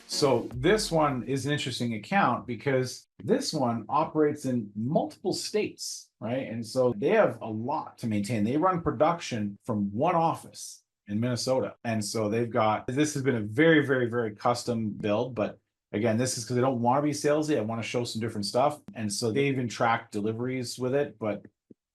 So this one is an interesting account because this one operates in multiple states, right? And so they have a lot to maintain. They run production from one office in Minnesota. And so this has been a very, very, very custom build, but again, this is because they don't want to be salesy. I want to show some different stuff. And so they even track deliveries with it, but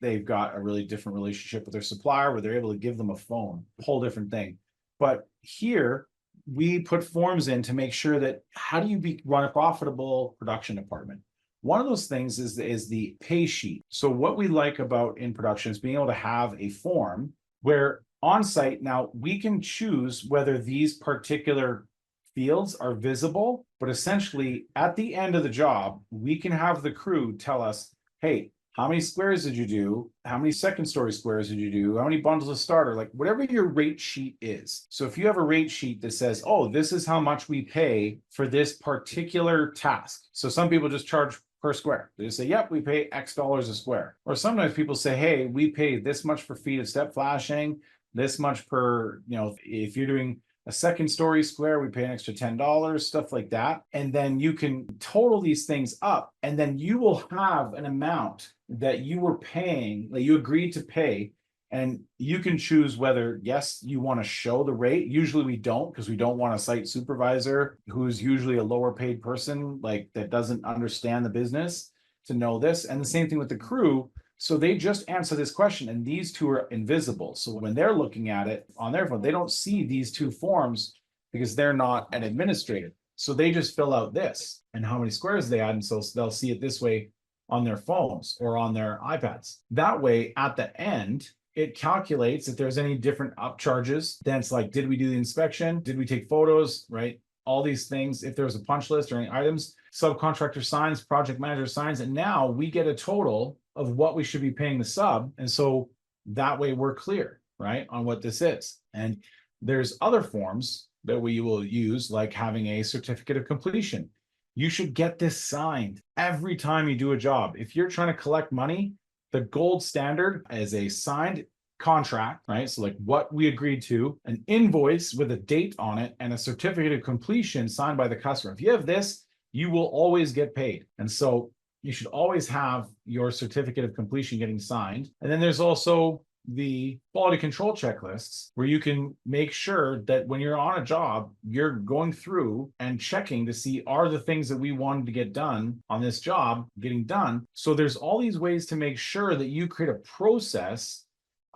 they've got a really different relationship with their supplier where they're able to give them a phone, a whole different thing. But here, we put forms in to make sure that how do you run a profitable production department? One of those things is the pay sheet. So what we like about in production is being able to have a form where on site, now we can choose whether these particular fields are visible, but essentially at the end of the job, we can have the crew tell us, hey, how many squares did you do? How many second story squares did you do? How many bundles of starter? Like whatever your rate sheet is. So if you have a rate sheet that says, oh, this is how much we pay for this particular task. So some people just charge per square. They just say, yep, we pay X dollars a square. Or sometimes people say, hey, we pay this much for feet of step flashing, this much per, if you're doing a second story square, we pay an extra $10, stuff like that. And then you can total these things up, and then you will have an amount that you were paying, that you agreed to pay. And you can choose whether, yes, you want to show the rate. Usually we don't, because we don't want a site supervisor who's usually a lower paid person, like that doesn't understand the business to know this. And the same thing with the crew. So they just answer this question, and these two are invisible. So when they're looking at it on their phone, they don't see these two forms because they're not an administrator. So they just fill out this and how many squares they add. And so they'll see it this way on their phones or on their iPads. That way, at the end, it calculates if there's any different upcharges. Then it's like, did we do the inspection? Did we take photos, right? All these things, if there's a punch list or any items, subcontractor signs, project manager signs, and now we get a total of what we should be paying the sub. And so that way we're clear, right, on what this is. And there's other forms that we will use, like having a certificate of completion. You should get this signed every time you do a job. If you're trying to collect money, the gold standard is a signed contract, right? So like what we agreed to, an invoice with a date on it, and a certificate of completion signed by the customer. If you have this, you will always get paid. And so you should always have your certificate of completion getting signed. And then there's also the quality control checklists where you can make sure that when you're on a job, you're going through and checking to see, are the things that we wanted to get done on this job getting done? So there's all these ways to make sure that you create a process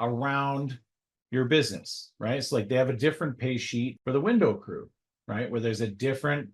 around your business, right? So like they have a different pay sheet for the window crew, right? Where there's a different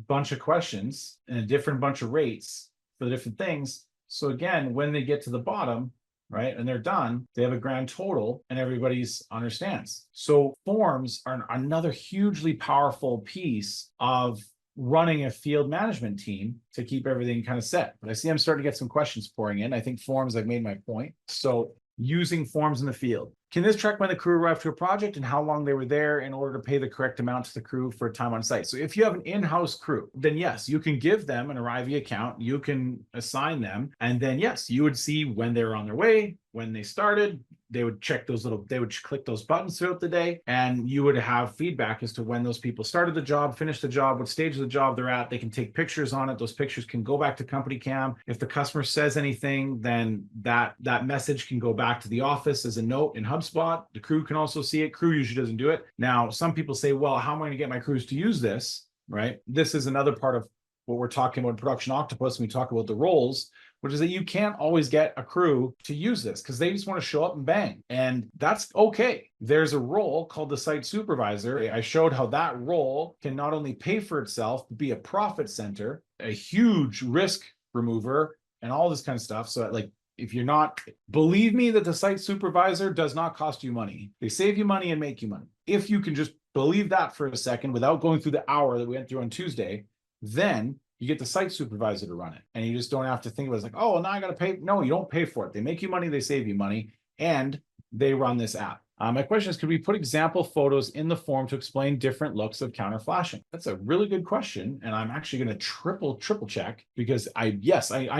bunch of questions and a different bunch of rates for the different things. So again, when they get to the bottom, right, and they're done, they have a grand total and everybody's understands. So forms are another hugely powerful piece of running a field management team to keep everything kind of set. But I see I'm starting to get some questions pouring in. I think forms, I've made my point. So using forms in the field. Can this track when the crew arrived to a project and how long they were there in order to pay the correct amount to the crew for time on site? So if you have an in-house crew, then yes, you can give them an Arrivy account, you can assign them, and then yes, you would see when they were on their way, when they started, they would check they would click those buttons throughout the day, and you would have feedback as to when those people started the job, finished the job, what stage of the job they're at. They can take pictures on it. Those pictures can go back to CompanyCam. If the customer says anything, then that message can go back to the office as a note in HubSpot. The crew can also see it. Crew usually doesn't do it. Now, some people say, well, how am I going to get my crews to use this, right? This is another part of what we're talking about in Production Octopus when we talk about the roles, which is that you can't always get a crew to use this because they just want to show up and bang. And that's okay. There's a role called the Site Supervisor. I showed how that role can not only pay for itself, but be a profit center, a huge risk remover, and all this kind of stuff. So like, if you're not, believe me that the Site Supervisor does not cost you money. They save you money and make you money. If you can just believe that for a second without going through the hour that we went through on Tuesday, then you get the Site Supervisor to run it. And you just don't have to think about it. It's like, oh, well, now I got to pay. No, you don't pay for it. They make you money, they save you money, and they run this app. My question is, could we put example photos in the form to explain different looks of counter flashing? That's a really good question. And I'm actually going to triple check because I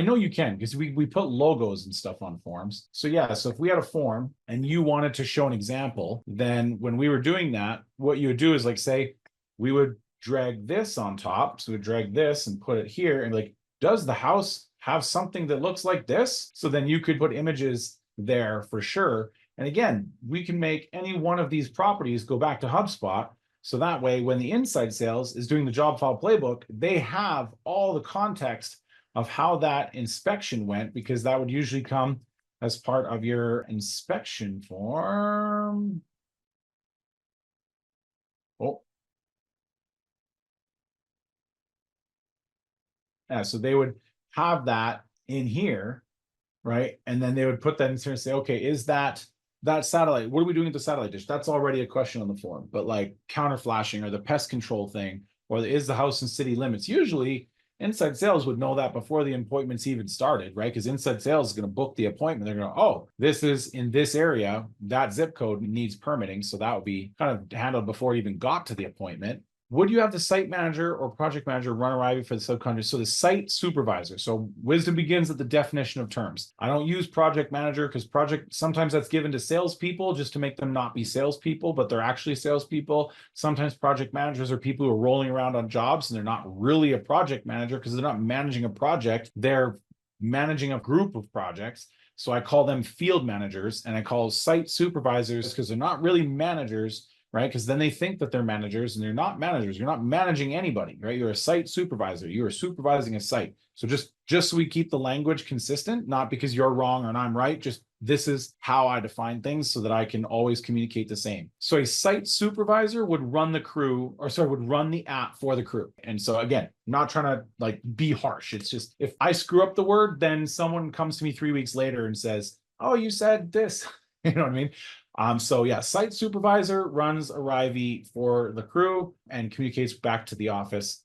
know you can, because we put logos and stuff on forms. So yeah, so if we had a form and you wanted to show an example, then when we were doing that, what you would do is like say, we would drag this on top. So we drag this and put it here, and like, does the house have something that looks like this? So then you could put images there for sure. And again, we can make any one of these properties go back to HubSpot. So that way, when the inside sales is doing the job file playbook, they have all the context of how that inspection went, because that would usually come as part of your inspection form. Oh, yeah, so they would have that in here, right? And then they would put that in here and say, okay, is that satellite? What are we doing with the satellite dish? That's already a question on the form. But like counter flashing or the pest control thing, or is the house in city limits? Usually inside sales would know that before the appointments even started, right? Because inside sales is going to book the appointment. They're going to, oh, this is in this area, that zip code needs permitting. So that would be kind of handled before it even got to the appointment. Would you have the site manager or project manager run Arrivy for the subcontractor? So the site supervisor. So wisdom begins at the definition of terms. I don't use project manager because sometimes that's given to salespeople just to make them not be salespeople, but they're actually salespeople. Sometimes project managers are people who are rolling around on jobs and they're not really a project manager because they're not managing a project. They're managing a group of projects. So I call them field managers, and I call site supervisors because they're not really managers, right? Because then they think that they're managers, and they're not managers. You're not managing anybody, right? You're a site supervisor. You are supervising a site. So just so we keep the language consistent, not because you're wrong and I'm right, just this is how I define things so that I can always communicate the same. So a site supervisor would run the crew, or sorry, would run the app for the crew. And so again, I'm not trying to like be harsh. It's just, if I screw up the word, then someone comes to me 3 weeks later and says, oh, you said this. You know what I mean? So yeah, site supervisor runs Arrivy for the crew and communicates back to the office.